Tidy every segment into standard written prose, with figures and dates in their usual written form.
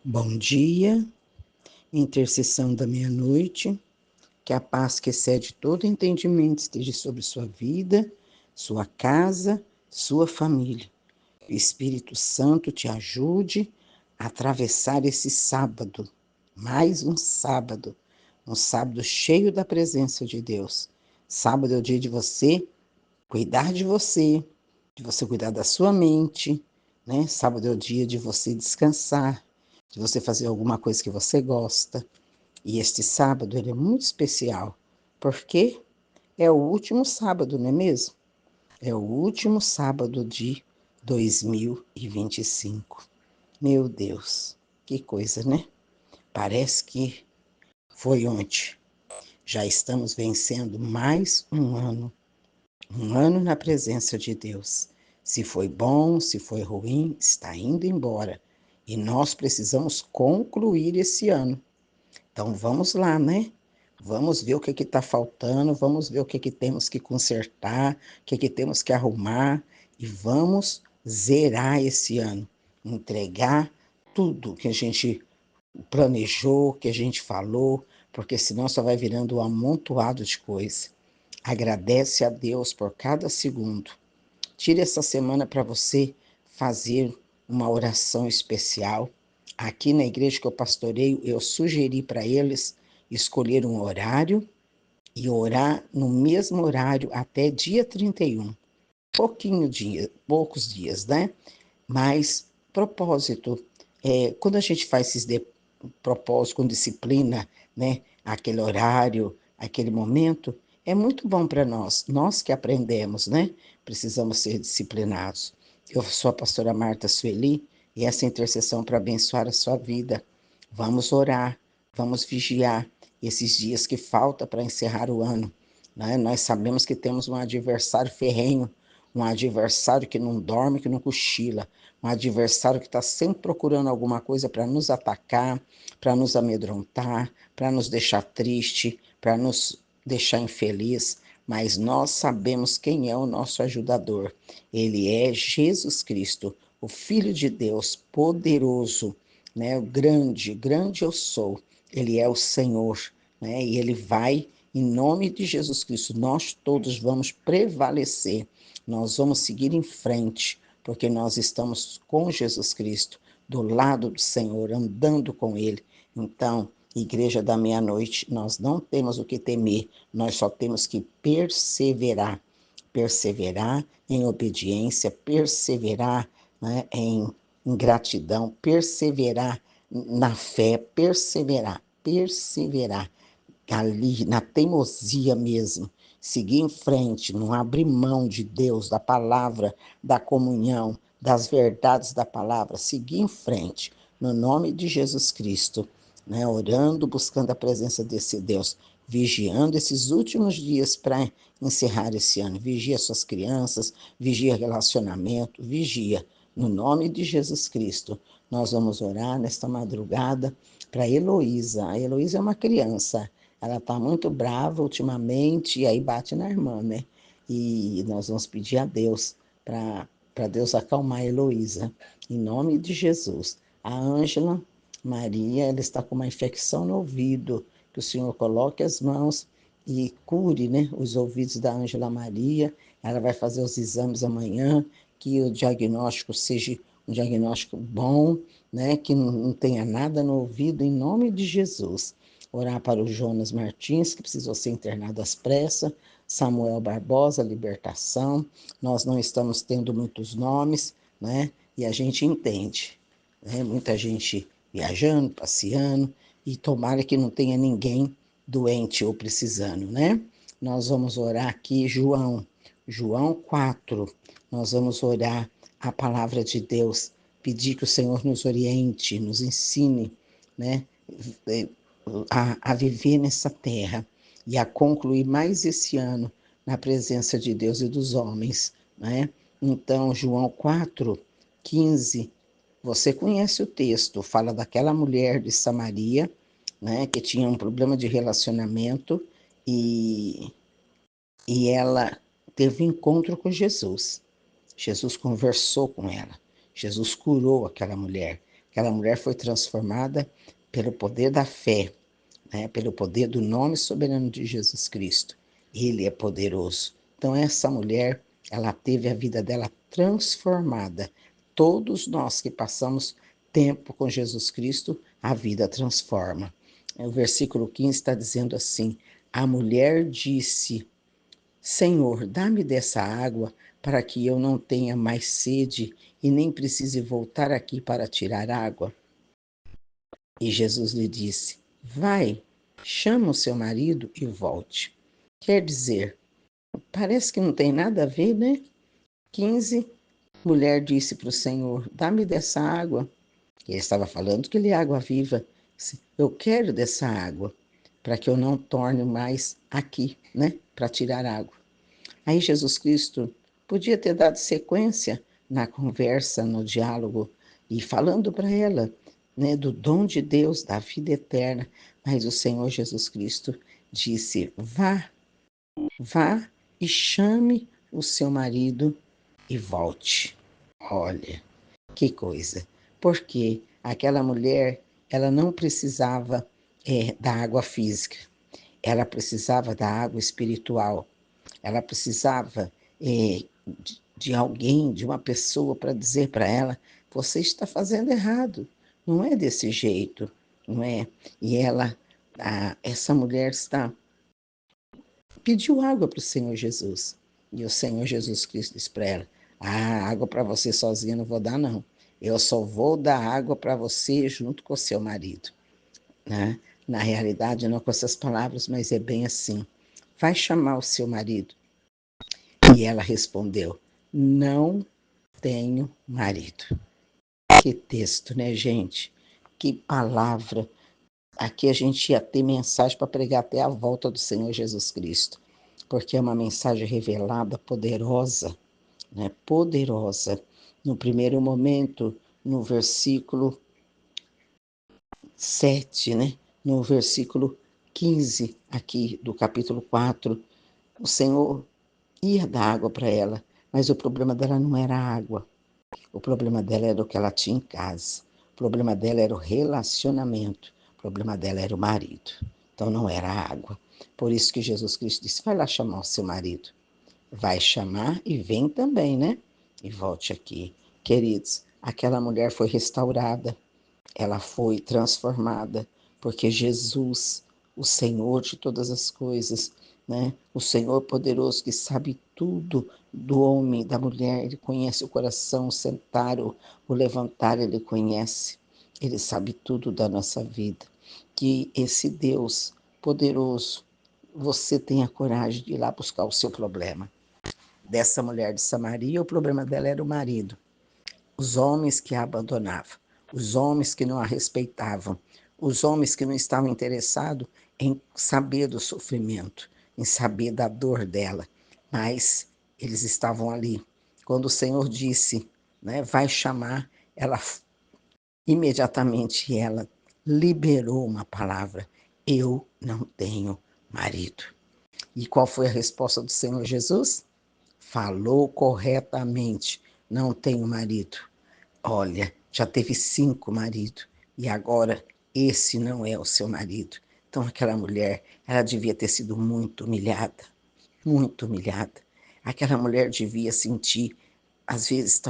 Bom dia, intercessão da meia-noite, que a paz que excede todo entendimento esteja sobre sua vida, sua casa, sua família. Que o Espírito Santo te ajude a atravessar esse sábado, mais um sábado cheio da presença de Deus. Sábado é o dia de você cuidar de você cuidar da sua mente, né? Sábado é o dia de você descansar, de você fazer alguma coisa que você gosta. E este sábado ele é muito especial, porque é o último sábado, não é mesmo? É o último sábado de 2025. Meu Deus, que coisa, né? Parece que foi ontem. Já estamos vencendo mais um ano na presença de Deus. Se foi bom, se foi ruim, está indo embora. E nós precisamos concluir esse ano. Então vamos lá, né? Vamos ver o que está faltando, vamos ver o que temos que consertar, o que temos que arrumar e vamos zerar esse ano. Entregar tudo que a gente planejou, que a gente falou, porque senão só vai virando um amontoado de coisa. Agradece a Deus por cada segundo. Tire essa semana para você fazer uma oração especial. Aqui na igreja que eu pastoreio, eu sugeri para eles escolher um horário e orar no mesmo horário até dia 31. Poucos dias, né? Mas, propósito, quando a gente faz propósitos com disciplina, né? Aquele horário, aquele momento, é muito bom para nós que aprendemos, né? Precisamos ser disciplinados. Eu sou a pastora Marta Sueli e essa intercessão para abençoar a sua vida. Vamos orar, vamos vigiar esses dias que falta para encerrar o ano, né? Nós sabemos que temos um adversário ferrenho, um adversário que não dorme, que não cochila, um adversário que está sempre procurando alguma coisa para nos atacar, para nos amedrontar, para nos deixar triste, para nos deixar infeliz, mas nós sabemos quem é o nosso ajudador. Ele é Jesus Cristo, o Filho de Deus, poderoso, né? O grande eu sou. Ele é o Senhor, né? E ele vai, em nome de Jesus Cristo, nós todos vamos prevalecer. Nós vamos seguir em frente, porque nós estamos com Jesus Cristo, do lado do Senhor, andando com Ele. Então, Igreja da Meia-Noite, nós não temos o que temer, nós só temos que perseverar. Perseverar em obediência, perseverar, né, em gratidão, perseverar na fé, perseverar ali na teimosia mesmo, seguir em frente, não abrir mão de Deus, da palavra, da comunhão, das verdades da palavra, seguir em frente, no nome de Jesus Cristo, né? Orando, buscando a presença desse Deus, vigiando esses últimos dias para encerrar esse ano. Vigia suas crianças, vigia relacionamento, vigia. No nome de Jesus Cristo, nós vamos orar nesta madrugada para Heloísa. A Heloísa é uma criança, ela está muito brava ultimamente, e aí bate na irmã, né? E nós vamos pedir a Deus para Deus acalmar a Heloísa, em nome de Jesus. A Ângela Maria, ela está com uma infecção no ouvido, que o Senhor coloque as mãos e cure, né, os ouvidos da Ângela Maria. Ela vai fazer os exames amanhã, que o diagnóstico seja um diagnóstico bom, né, que não tenha nada no ouvido, em nome de Jesus. Orar para o Jonas Martins, que precisou ser internado às pressas, Samuel Barbosa, libertação. Nós não estamos tendo muitos nomes, né? E a gente entende, né? Muita gente viajando, passeando, e tomara que não tenha ninguém doente ou precisando, né? Nós vamos orar aqui, João 4. Nós vamos orar a palavra de Deus, pedir que o Senhor nos oriente, nos ensine, né? A viver nessa terra e a concluir mais esse ano na presença de Deus e dos homens, né? Então, João 4:15, você conhece o texto, fala daquela mulher de Samaria, né, que tinha um problema de relacionamento e, e ela teve encontro com Jesus. Jesus conversou com ela. Jesus curou aquela mulher. Aquela mulher foi transformada pelo poder da fé, né? Pelo poder do nome soberano de Jesus Cristo. Ele é poderoso. Então, essa mulher, ela teve a vida dela transformada. Todos nós que passamos tempo com Jesus Cristo, a vida transforma. O versículo 15 está dizendo assim: a mulher disse: Senhor, dá-me dessa água para que eu não tenha mais sede e nem precise voltar aqui para tirar água. E Jesus lhe disse: vai, chama o seu marido e volte. Quer dizer, parece que não tem nada a ver, né? 15, mulher disse para o Senhor: dá-me dessa água. Ele estava falando que ele é água viva. Eu quero dessa água, para que eu não torne mais aqui, né? Para tirar água. Aí Jesus Cristo podia ter dado sequência na conversa, no diálogo, e falando para ela, né, do dom de Deus, da vida eterna, mas o Senhor Jesus Cristo disse: vá, vá e chame o seu marido e volte. Olha, que coisa. Porque aquela mulher, ela não precisava da água física, ela precisava da água espiritual. Ela precisava de alguém, de uma pessoa para dizer para ela: você está fazendo errado, não é desse jeito, não é? E essa mulher pediu água para o Senhor Jesus. E o Senhor Jesus Cristo disse para ela: água para você sozinha não vou dar, não. Eu só vou dar água para você junto com o seu marido. Né? Na realidade, não com essas palavras, mas é bem assim. Vai chamar o seu marido. E ela respondeu: não tenho marido. Que texto, né, gente? Que palavra. Aqui a gente ia ter mensagem para pregar até a volta do Senhor Jesus Cristo, porque é uma mensagem revelada, poderosa, né? Poderosa. No primeiro momento, no versículo 7, né? No versículo 15, aqui do capítulo 4, o Senhor ia dar água para ela, mas o problema dela não era a água. O problema dela era o que ela tinha em casa. O problema dela era o relacionamento. O problema dela era o marido. Então não era a água. Por isso que Jesus Cristo disse: vai lá chamar o seu marido. Vai chamar e vem também, né? E volte aqui. Queridos, aquela mulher foi restaurada. Ela foi transformada, porque Jesus, o Senhor de todas as coisas, né? O Senhor poderoso que sabe tudo do homem, da mulher, ele conhece o coração, o sentar, o levantar, ele conhece. Ele sabe tudo da nossa vida. Que esse Deus poderoso, você tenha coragem de ir lá buscar o seu problema. Dessa mulher de Samaria, o problema dela era o marido. Os homens que a abandonavam, os homens que não a respeitavam, os homens que não estavam interessados em saber do sofrimento, em saber da dor dela, mas eles estavam ali. Quando o Senhor disse, né, vai chamar, ela imediatamente ela liberou uma palavra: eu não tenho marido. E qual foi a resposta do Senhor Jesus? Falou corretamente: não tenho marido. Olha, já teve 5 maridos e agora esse não é o seu marido. Então aquela mulher, ela devia ter sido muito humilhada, muito humilhada. Aquela mulher devia sentir, às vezes,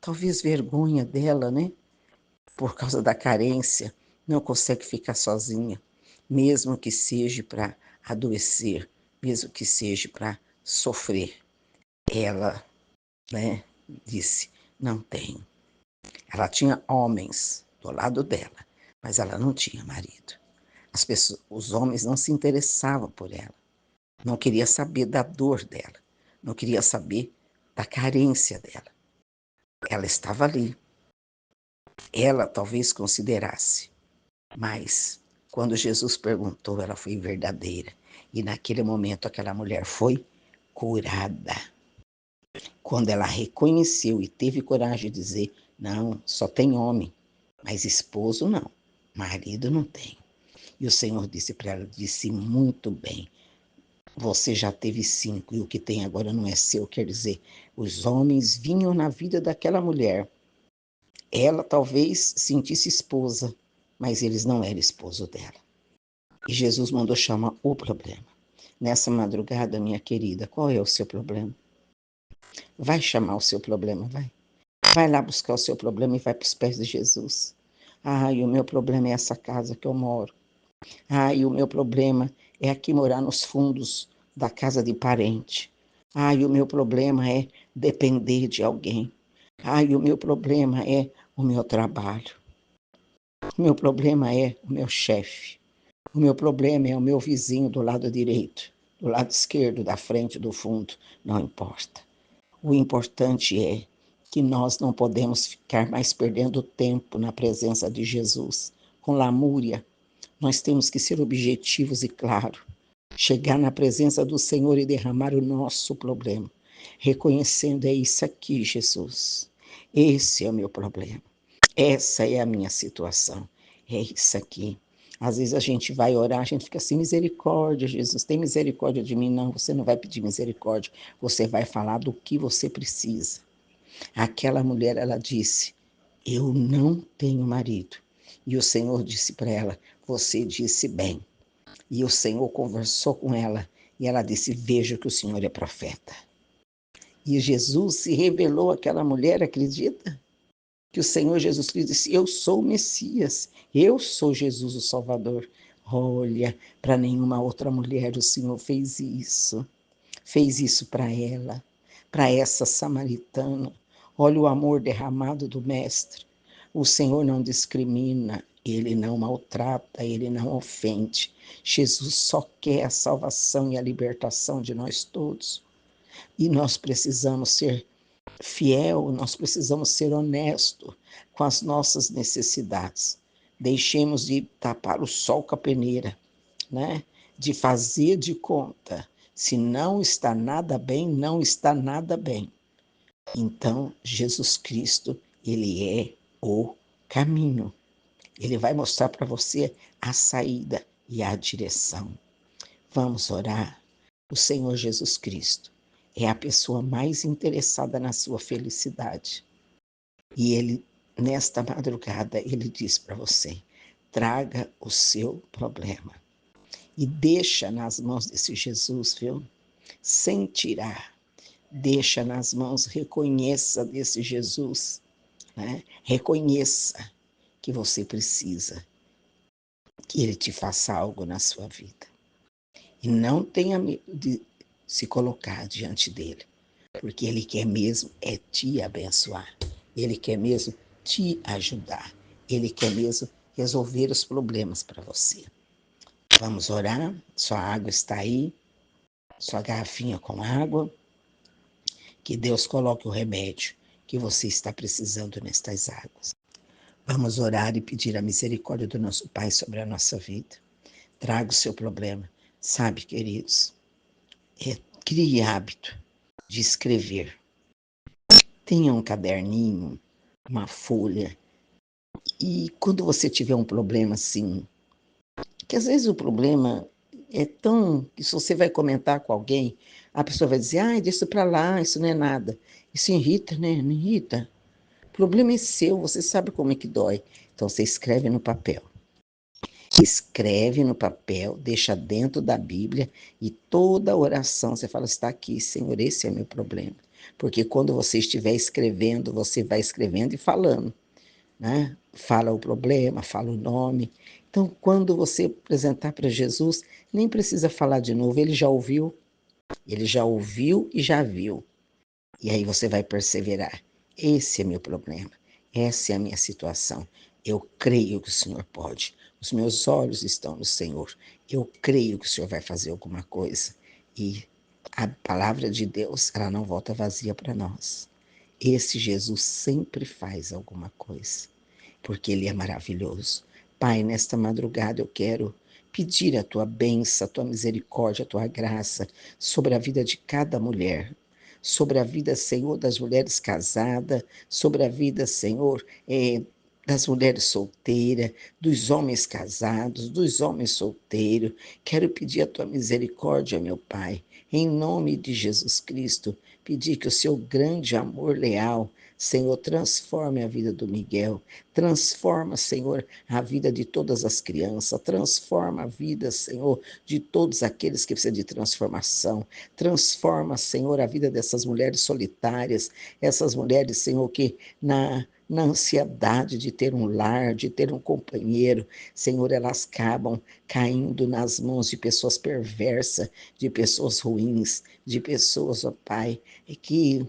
talvez vergonha dela, né? Por causa da carência, não consegue ficar sozinha, mesmo que seja para adoecer, mesmo que seja para sofrer. Ela, né, disse: não tenho. Ela tinha homens do lado dela, mas ela não tinha marido. Os homens não se interessavam por ela, não queria saber da dor dela, não queria saber da carência dela. Ela estava ali. Ela talvez considerasse, mas quando Jesus perguntou, ela foi verdadeira. E naquele momento aquela mulher foi curada. Quando ela reconheceu e teve coragem de dizer: não, só tem homem, mas esposo não, marido não tem. E o Senhor disse para ela, disse: muito bem, você já teve 5 e o que tem agora não é seu. Quer dizer, os homens vinham na vida daquela mulher Ela talvez sentisse esposa, mas eles não eram esposo dela. E Jesus mandou chamar o problema. Nessa madrugada, minha querida, qual é o seu problema? Vai chamar o seu problema, vai. Vai lá buscar o seu problema e vai para os pés de Jesus. E o meu problema é essa casa que eu moro. E o meu problema é aqui morar nos fundos da casa de parente. E o meu problema é depender de alguém. E o meu problema é o meu trabalho. O meu problema é o meu chefe. O meu problema é o meu vizinho do lado direito, do lado esquerdo, da frente, do fundo. Não importa. O importante é que nós não podemos ficar mais perdendo tempo na presença de Jesus, com lamúria. Nós temos que ser objetivos e claros. Chegar na presença do Senhor e derramar o nosso problema, reconhecendo: é isso aqui, Jesus. Esse é o meu problema. Essa é a minha situação. É isso aqui. Às vezes a gente vai orar, a gente fica assim: misericórdia, Jesus, tem misericórdia de mim. Não, você não vai pedir misericórdia. Você vai falar do que você precisa. Aquela mulher, ela disse: eu não tenho marido. E o Senhor disse para ela: você disse bem. E o Senhor conversou com ela e ela disse: veja que o Senhor é profeta. E Jesus se revelou àquela mulher, acredita? Que o Senhor Jesus Cristo disse: eu sou o Messias, eu sou Jesus o Salvador. Olha, para nenhuma outra mulher o Senhor fez isso para ela, para essa samaritana. Olha o amor derramado do Mestre. O Senhor não discrimina, Ele não maltrata, Ele não ofende. Jesus só quer a salvação e a libertação de nós todos. E nós precisamos ser fiel, nós precisamos ser honestos com as nossas necessidades. Deixemos de tapar o sol com a peneira, né? De fazer de conta. Se não está nada bem, não está nada bem. Então, Jesus Cristo, Ele é o caminho. Ele vai mostrar para você a saída e a direção. Vamos orar. O Senhor Jesus Cristo é a pessoa mais interessada na sua felicidade. E Ele, nesta madrugada, Ele diz para você: traga o seu problema. E deixa nas mãos desse Jesus, viu? Sem tirar. Deixa nas mãos, reconheça desse Jesus, né? Reconheça que você precisa que Ele te faça algo na sua vida. E não tenha medo de se colocar diante dele, porque Ele quer mesmo é te abençoar. Ele quer mesmo te ajudar. Ele quer mesmo resolver os problemas para você. Vamos orar? Sua água está aí, sua garrafinha com água. Que Deus coloque o remédio que você está precisando nestas águas. Vamos orar e pedir a misericórdia do nosso Pai sobre a nossa vida. Traga o seu problema. Sabe, queridos, crie hábito de escrever. Tenha um caderninho, uma folha. E quando você tiver um problema assim, que às vezes o problema é tão que se você vai comentar com alguém, a pessoa vai dizer: deixa para lá, isso não é nada. Isso irrita, né? Não irrita? O problema é seu, você sabe como é que dói. Então você escreve no papel. Escreve no papel, deixa dentro da Bíblia e toda oração você fala: está aqui, Senhor, esse é o meu problema. Porque quando você estiver escrevendo, você vai escrevendo e falando, né? Fala o problema, fala o nome. Então, quando você apresentar para Jesus, nem precisa falar de novo, ele já ouviu e já viu. E aí você vai perseverar. Esse é meu problema, essa é a minha situação. Eu creio que o Senhor pode. Os meus olhos estão no Senhor. Eu creio que o Senhor vai fazer alguma coisa. E a palavra de Deus, ela não volta vazia para nós. Esse Jesus sempre faz alguma coisa, porque Ele é maravilhoso. Pai, nesta madrugada eu quero pedir a Tua bênção, a Tua misericórdia, a Tua graça sobre a vida de cada mulher, sobre a vida, Senhor, das mulheres casadas, sobre a vida, Senhor, das mulheres solteiras, dos homens casados, dos homens solteiros. Quero pedir a Tua misericórdia, meu Pai, em nome de Jesus Cristo, pedir que o Seu grande amor leal Senhor, transforme a vida do Miguel, transforma, Senhor, a vida de todas as crianças, transforma a vida, Senhor, de todos aqueles que precisam de transformação, transforma, Senhor, a vida dessas mulheres solitárias, essas mulheres, Senhor, que na ansiedade de ter um lar, de ter um companheiro, Senhor, elas acabam caindo nas mãos de pessoas perversas, de pessoas ruins, de pessoas, ó Pai, que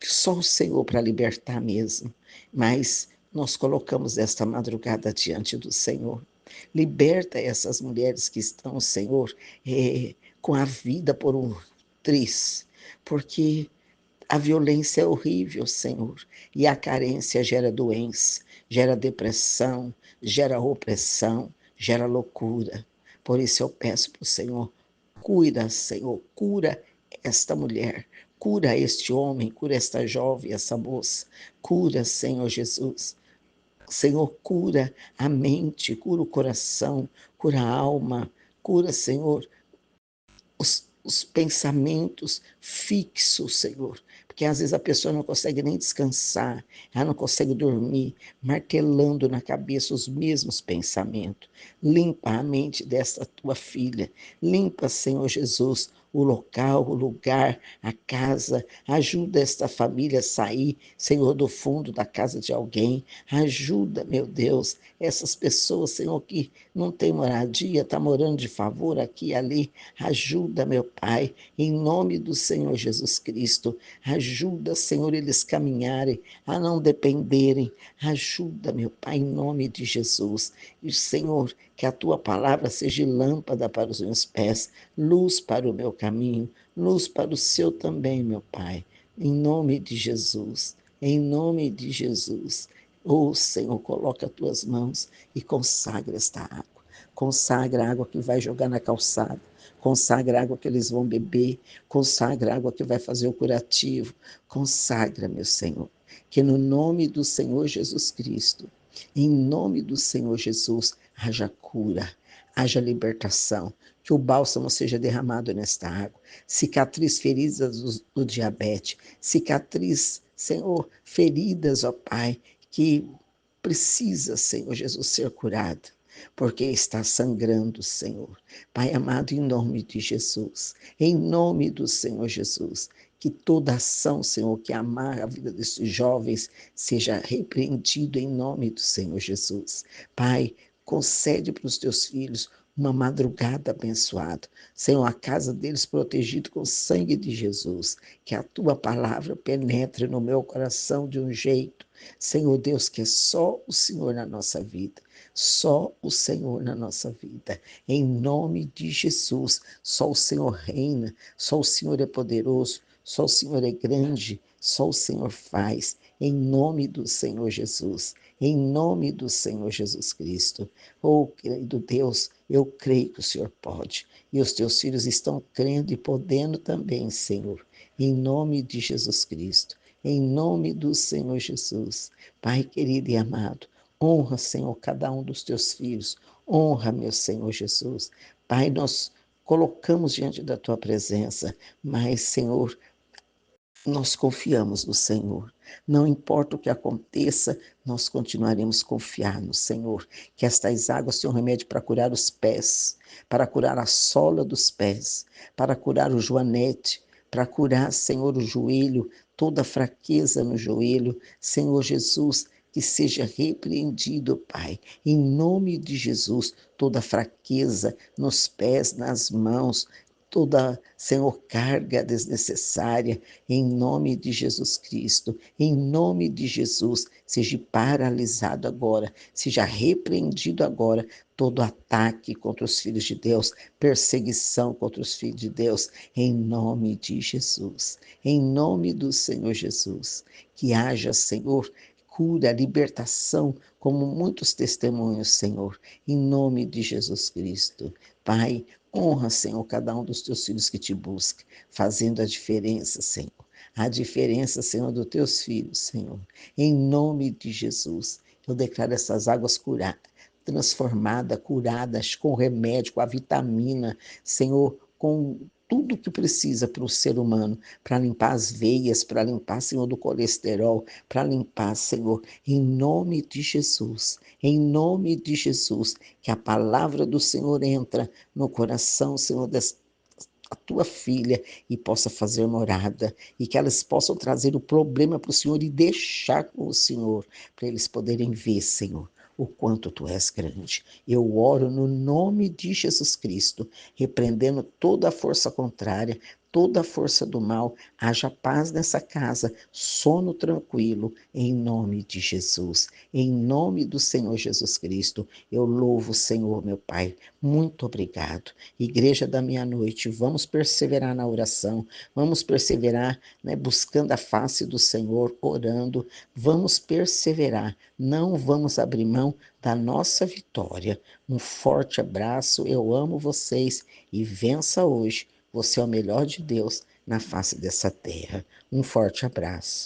só o Senhor para libertar mesmo. Mas nós colocamos esta madrugada diante do Senhor. Liberta essas mulheres que estão, Senhor, com a vida por um triz, porque a violência é horrível, Senhor, e a carência gera doença, gera depressão, gera opressão, gera loucura. Por isso eu peço para o Senhor, cura, Senhor, cura esta mulher, cura este homem, cura esta jovem, essa moça, cura, Senhor Jesus. Senhor, cura a mente, cura o coração, cura a alma, cura, Senhor, os pensamentos fixos, Senhor, porque às vezes a pessoa não consegue nem descansar, ela não consegue dormir, martelando na cabeça os mesmos pensamentos. Limpa a mente desta tua filha, limpa, Senhor Jesus, o local, o lugar, a casa, ajuda esta família a sair, Senhor, do fundo da casa de alguém, ajuda, meu Deus, essas pessoas, Senhor, que não tem moradia, está morando de favor aqui e ali, ajuda, meu Pai, em nome do Senhor Jesus Cristo, ajuda, Senhor, eles caminharem, a não dependerem, ajuda, meu Pai, em nome de Jesus, e Senhor, que a tua palavra seja lâmpada para os meus pés, luz para o meu caminho, luz para o seu também, meu Pai, em nome de Jesus, em nome de Jesus. Oh, Senhor, coloca as tuas mãos e consagra esta água. Consagra a água que vai jogar na calçada. Consagra a água que eles vão beber. Consagra a água que vai fazer o curativo. Consagra, meu Senhor. Que no nome do Senhor Jesus Cristo, em nome do Senhor Jesus, haja cura, haja libertação. Que o bálsamo seja derramado nesta água. Cicatriz feridas do diabetes. Cicatriz, Senhor, feridas, ó Pai, que precisa, Senhor Jesus, ser curada, porque está sangrando, Senhor. Pai amado, em nome de Jesus, em nome do Senhor Jesus, que toda ação, Senhor, que amarra a vida desses jovens, seja repreendido em nome do Senhor Jesus. Pai, concede para os teus filhos uma madrugada abençoada. Senhor, a casa deles protegida com o sangue de Jesus. Que a tua palavra penetre no meu coração de um jeito, Senhor Deus, que é só o Senhor na nossa vida. Só o Senhor na nossa vida. Em nome de Jesus. Só o Senhor reina. Só o Senhor é poderoso. Só o Senhor é grande. Só o Senhor faz. Em nome do Senhor Jesus. Em nome do Senhor Jesus Cristo. Oh, querido Deus, eu creio que o Senhor pode. E os teus filhos estão crendo e podendo também, Senhor. Em nome de Jesus Cristo. Em nome do Senhor Jesus. Pai querido e amado, honra, Senhor, cada um dos teus filhos. Honra, meu Senhor Jesus. Pai, nós colocamos diante da tua presença, mas, Senhor, nós confiamos no Senhor. Não importa o que aconteça, nós continuaremos confiar no Senhor. Que estas águas sejam um remédio para curar os pés, para curar a sola dos pés, para curar o joanete, para curar, Senhor, o joelho, toda fraqueza no joelho. Senhor Jesus, que seja repreendido, Pai, em nome de Jesus, toda fraqueza nos pés, nas mãos, toda, Senhor, carga desnecessária, em nome de Jesus Cristo, em nome de Jesus, seja paralisado agora, seja repreendido agora todo ataque contra os filhos de Deus, perseguição contra os filhos de Deus, em nome de Jesus, em nome do Senhor Jesus, que haja, Senhor, cura, libertação, como muitos testemunhos, Senhor, em nome de Jesus Cristo. Pai, honra, Senhor, cada um dos teus filhos que te busca, fazendo a diferença, Senhor. A diferença, Senhor, dos teus filhos, Senhor. Em nome de Jesus, eu declaro essas águas curadas, transformadas, curadas com remédio, com a vitamina, Senhor, com tudo que precisa para o ser humano, para limpar as veias, para limpar, Senhor, do colesterol, para limpar, Senhor, em nome de Jesus, em nome de Jesus, que a palavra do Senhor entra no coração, Senhor, a tua filha e possa fazer morada, e que elas possam trazer o problema para o Senhor e deixar com o Senhor, para eles poderem ver, Senhor, o quanto tu és grande. Eu oro no nome de Jesus Cristo, repreendendo toda a força contrária, toda a força do mal, haja paz nessa casa, sono tranquilo, em nome de Jesus, em nome do Senhor Jesus Cristo. Eu louvo o Senhor, meu Pai, muito obrigado. Igreja da meia-noite, vamos perseverar na oração, vamos perseverar, né, buscando a face do Senhor, orando, vamos perseverar, não vamos abrir mão da nossa vitória. Um forte abraço, eu amo vocês e vença hoje. Você é o melhor de Deus na face dessa terra. Um forte abraço.